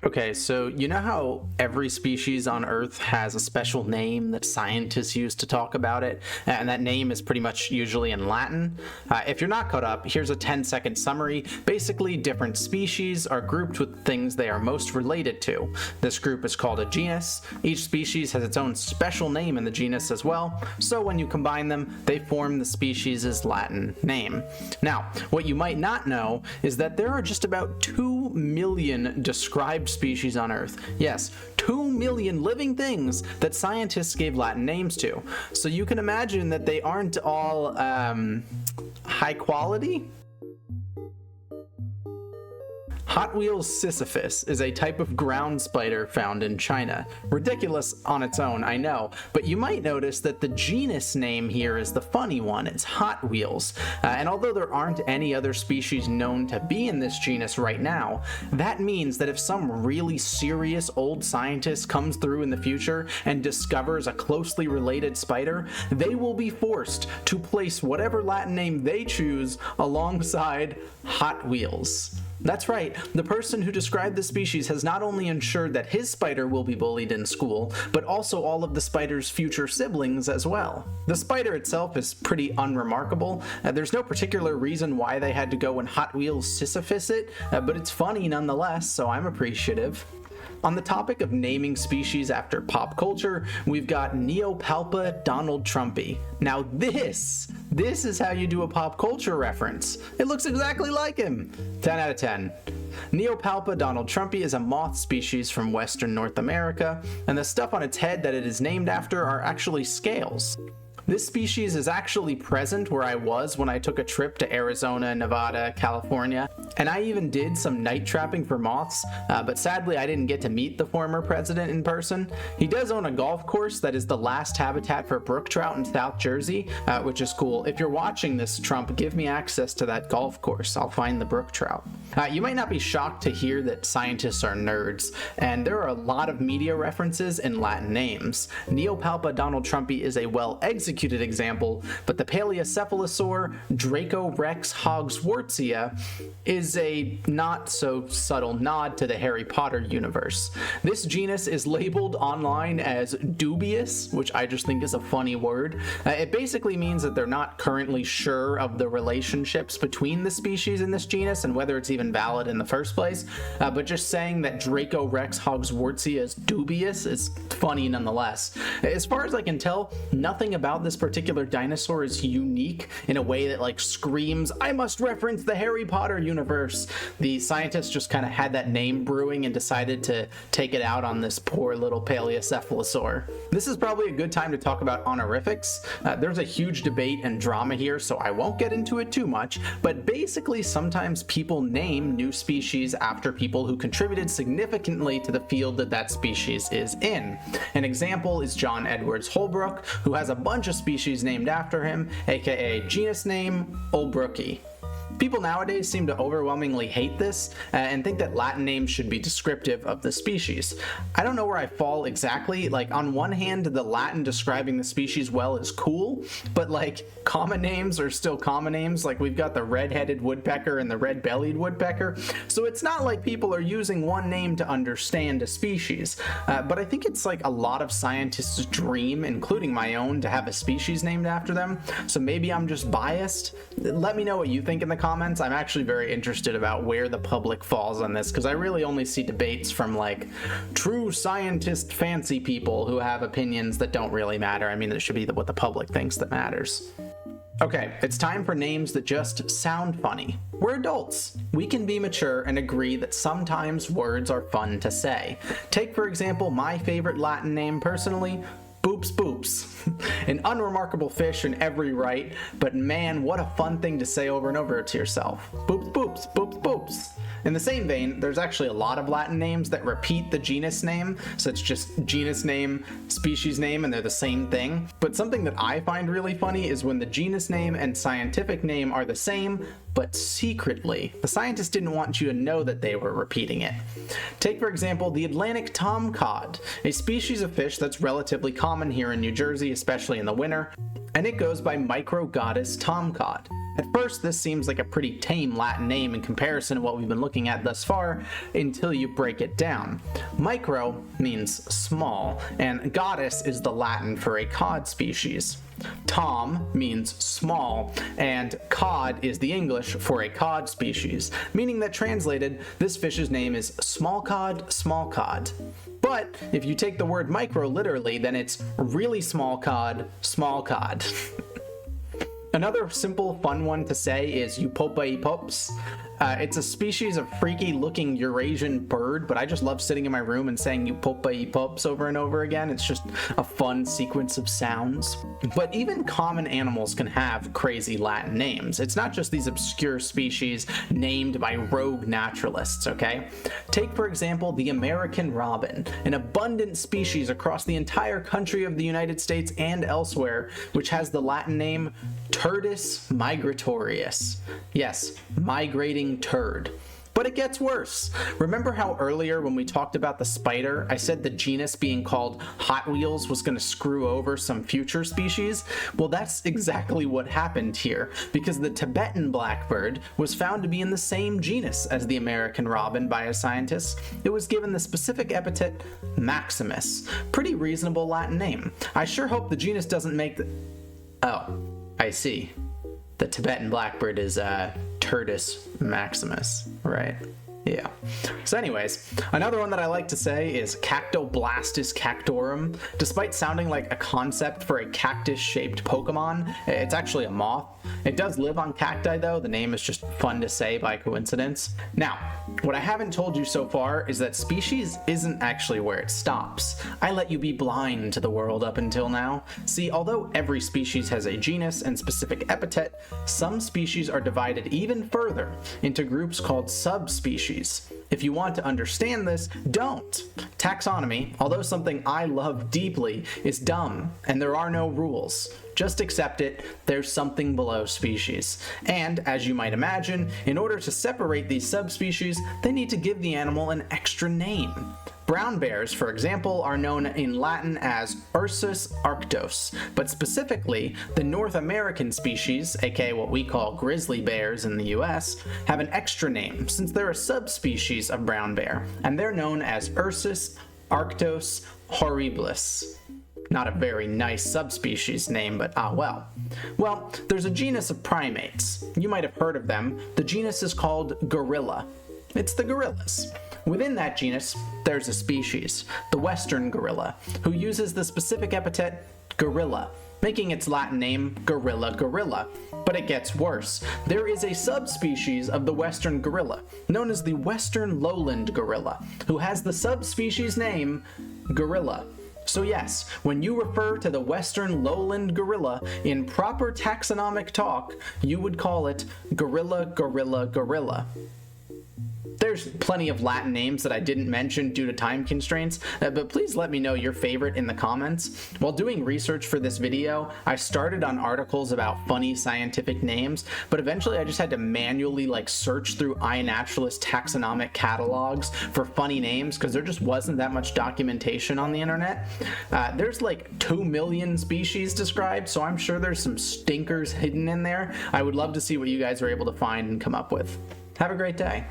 Okay, so you know how every species on Earth has a special name that scientists use to talk about it, and that name is pretty much usually in Latin? If you're not caught up, here's a 10-second summary. Basically, different species are grouped with things they are most related to. This group is called a genus. Each species has its own special name in the genus as well, so when you combine them, they form the species' Latin name. Now, what you might not know is that there are just about 2 million described species on Earth. Yes, 2 million living things that scientists gave Latin names to. So you can imagine that they aren't all high quality. Hot Wheels Sisyphus is a type of ground spider found in China. Ridiculous on its own, I know, but you might notice that the genus name here is the funny one. It's Hot Wheels. And although there aren't any other species known to be in this genus right now, that means that if some really serious old scientist comes through in the future and discovers a closely related spider, they will be forced to place whatever Latin name they choose alongside Hot Wheels. That's right, the person who described the species has not only ensured that his spider will be bullied in school, but also all of the spider's future siblings as well. The spider itself is pretty unremarkable. There's no particular reason why they had to go and Hot Wheels Sisyphus it, but it's funny nonetheless, so I'm appreciative. On the topic of naming species after pop culture, we've got Neopalpa Donald Trumpy. Now this is how you do a pop culture reference. It looks exactly like him. 10 out of 10. Neopalpa Donald Trumpy is a moth species from Western North America, and the stuff on its head that it is named after are actually scales. This species is actually present where I was when I took a trip to Arizona, Nevada, California, and I even did some night trapping for moths, but sadly I didn't get to meet the former president in person. He does own a golf course that is the last habitat for brook trout in South Jersey, which is cool. If you're watching this, Trump, give me access to that golf course. I'll find the brook trout. You might not be shocked to hear that scientists are nerds, and there are a lot of media references in Latin names. Neopalpa Donald Trumpy is a well-executed example, but the Paleocephalosaur Dracorex hogswortzia is a not so subtle nod to the Harry Potter universe. This genus is labeled online as dubious, which I just think is a funny word. It basically means that they're not currently sure of the relationships between the species in this genus and whether it's even valid in the first place, but just saying that Dracorex hogswortzia is dubious is funny nonetheless. As far as I can tell, nothing about this particular dinosaur is unique in a way that like screams, I must reference the Harry Potter universe. The scientists just kind of had that name brewing and decided to take it out on this poor little Paleocephalosaur. This is probably a good time to talk about honorifics. There's a huge debate and drama here, so I won't get into it too much, but basically sometimes people name new species after people who contributed significantly to the field that that species is in. An example is John Edwards Holbrook, who has a bunch of species named after him, aka genus name Holbrooki. People nowadays seem to overwhelmingly hate this and think that Latin names should be descriptive of the species. I don't know where I fall exactly. Like, on one hand, the Latin describing the species well is cool, but like common names are still common names. Like, we've got the red-headed woodpecker and the red-bellied woodpecker, so it's not like people are using one name to understand a species. But I think it's like a lot of scientists' dream, including my own, to have a species named after them. So maybe I'm just biased. Let me know what you think in the comments. I'm actually very interested about where the public falls on this, because I really only see debates from like true scientist fancy people who have opinions that don't really matter. I mean, it should be what the public thinks that matters. Okay, it's time for names that just sound funny. We're adults. We can be mature and agree that sometimes words are fun to say. Take, for example, my favorite Latin name personally, Boops Boops. An unremarkable fish in every right, but man, what a fun thing to say over and over to yourself. Boops Boops, Boops Boops. In the same vein, there's actually a lot of Latin names that repeat the genus name, so it's just genus name, species name, and they're the same thing. But something that I find really funny is when the genus name and scientific name are the same, but secretly. The scientists didn't want you to know that they were repeating it. Take, for example, the Atlantic tomcod, a species of fish that's relatively common here in New Jersey, especially in the winter, and it goes by Microgodus tomcod. At first, this seems like a pretty tame Latin name in comparison to what we've been looking at thus far, until you break it down. Micro means small, and goddess is the Latin for a cod species. Tom means small, and cod is the English for a cod species, meaning that translated, this fish's name is small cod, small cod. But if you take the word micro literally, then it's really small cod, small cod. Another simple, fun one to say is Eupopa. It's a species of freaky-looking Eurasian bird, but I just love sitting in my room and saying Eupopa over and over again. It's just a fun sequence of sounds. But even common animals can have crazy Latin names. It's not just these obscure species named by rogue naturalists, okay? Take, for example, the American robin, an abundant species across the entire country of the United States and elsewhere, which has the Latin name Turdus migratorius. Yes, migrating turd. But it gets worse. Remember how earlier when we talked about the spider, I said the genus being called Hot Wheels was going to screw over some future species? Well, that's exactly what happened here, because the Tibetan blackbird was found to be in the same genus as the American robin by a scientist. It was given the specific epithet Maximus. Pretty reasonable Latin name. I sure hope the genus doesn't make the... Oh, I see. The Tibetan blackbird is Turdus maximus, right? Yeah. So anyways, another one that I like to say is Cactoblastis cactorum. Despite sounding like a concept for a cactus-shaped Pokemon, it's actually a moth. It does live on cacti though, the name is just fun to say by coincidence. Now, what I haven't told you so far is that species isn't actually where it stops. I let you be blind to the world up until now. See, although every species has a genus and specific epithet, some species are divided even further into groups called subspecies. If you want to understand this, don't. Taxonomy, although something I love deeply, is dumb, and there are no rules. Just accept it, there's something below species. And, as you might imagine, in order to separate these subspecies, they need to give the animal an extra name. Brown bears, for example, are known in Latin as Ursus arctos, but specifically, the North American species, aka what we call grizzly bears in the US, have an extra name since they're a subspecies of brown bear, and they're known as Ursus arctos horribilis. Not a very nice subspecies name, but ah well. Well, there's a genus of primates. You might have heard of them. The genus is called gorilla. It's the gorillas. Within that genus, there's a species, the western gorilla, who uses the specific epithet gorilla, making its Latin name gorilla gorilla. But it gets worse. There is a subspecies of the western gorilla, known as the western lowland gorilla, who has the subspecies name gorilla. So yes, when you refer to the western lowland gorilla in proper taxonomic talk, you would call it gorilla gorilla gorilla. There's plenty of Latin names that I didn't mention due to time constraints, but please let me know your favorite in the comments. While doing research for this video, I started on articles about funny scientific names, but eventually I just had to manually search through iNaturalist taxonomic catalogs for funny names because there just wasn't that much documentation on the internet. There's 2 million species described, so I'm sure there's some stinkers hidden in there. I would love to see what you guys are able to find and come up with. Have a great day.